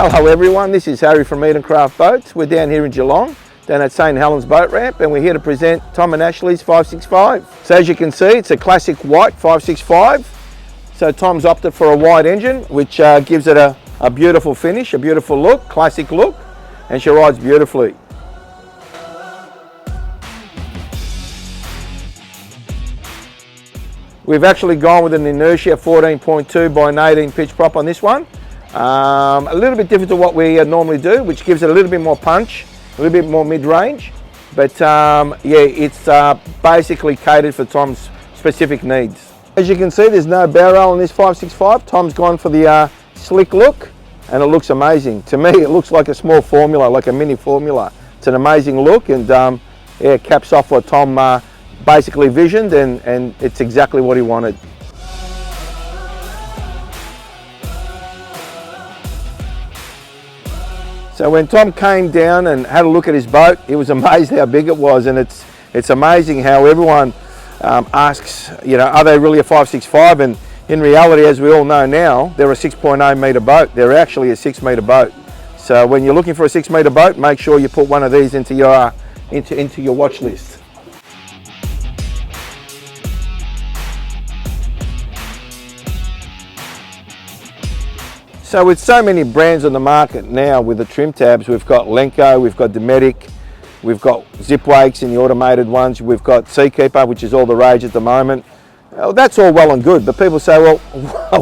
Hello everyone, this is Harry from Edencraft Boats. We're down here in Geelong, down at St Helens Boat Ramp, and we're here to present Tom and Ashley's 565. So as you can see, it's a classic white 565. So Tom's opted for a white engine, which gives it a beautiful finish, a beautiful look, classic look, and she rides beautifully. We've actually gone with an inertia 14.2 by an 18 pitch prop on this one. A little bit different to what we normally do, which gives it a little bit more punch, a little bit more mid-range. But yeah, it's basically catered for Tom's specific needs. As you can see, there's no barrel in this 565. Tom's gone for the slick look, and it looks amazing. To me, it looks like a small formula, like a mini formula. It's an amazing look, and yeah, it caps off what Tom basically visioned, and it's exactly what he wanted. So when Tom came down and had a look at his boat, he was amazed how big it was, and it's amazing how everyone asks, you know, are they really a 565? And in reality, as we all know now, they're a 6.0 metre boat. They're actually a 6 metre boat. So when you're looking for a 6 metre boat, make sure you put one of these into your watch list. So with so many brands on the market now with the trim tabs, we've got Lenco, we've got Dometic, we've got Zipwakes in the automated ones, we've got Seakeeper, which is all the rage at the moment. Well, that's all well and good, but people say, well,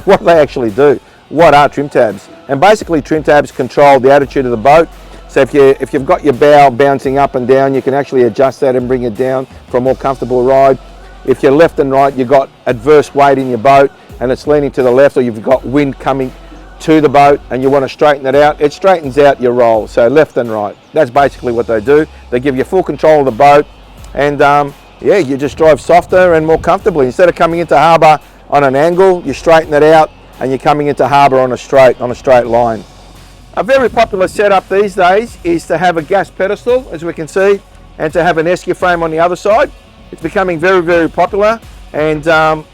what do they actually do? What are trim tabs? And basically trim tabs control the attitude of the boat. So if you've got your bow bouncing up and down, you can actually adjust that and bring it down for a more comfortable ride. If you're left and right, you've got adverse weight in your boat and it's leaning to the left, or you've got wind coming to the boat and you want to straighten it out, it straightens out your roll, so left and right. That's basically what they do. They give you full control of the boat, and yeah, you just drive softer and more comfortably. Instead of coming into harbour on an angle, you straighten it out and you're coming into harbour on a straight line. A very popular setup these days is to have a gas pedestal, as we can see, and to have an esky frame on the other side. It's becoming very, very popular, and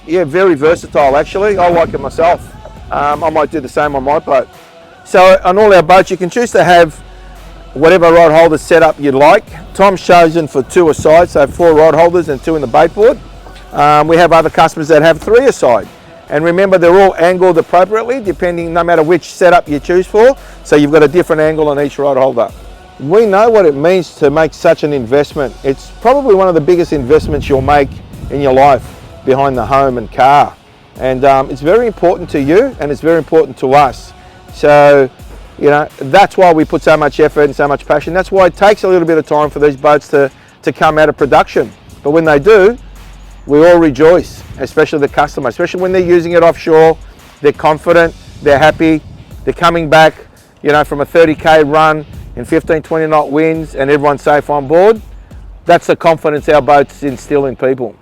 yeah, very versatile actually. I like it myself. I might do the same on my boat. So on all our boats, you can choose to have whatever rod holder setup you'd like. Tom's chosen for 2 aside, so 4 rod holders and 2 in the bait board. We have other customers that have 3 aside. And remember, they're all angled appropriately, depending, no matter which setup you choose for. So you've got a different angle on each rod holder. We know what it means to make such an investment. It's probably one of the biggest investments you'll make in your life, behind the home and car. And it's very important to you, and it's very important to us. So, you know, that's why we put so much effort and so much passion. That's why it takes a little bit of time for these boats to come out of production. But when they do, we all rejoice, especially the customer, especially when they're using it offshore. They're confident, they're happy, they're coming back, you know, from a 30K run in 15, 20 knot winds, and everyone's safe on board. That's the confidence our boats instill in people.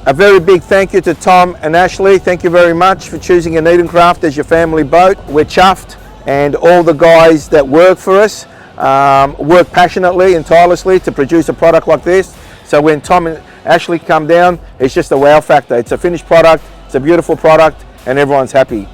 A very big thank you to Tom and Ashley. Thank you very much for choosing an Edencraft as your family boat. We're chuffed, and all the guys that work for us work passionately and tirelessly to produce a product like this. So when Tom and Ashley come down, it's just a wow factor. It's a finished product, it's a beautiful product, and everyone's happy.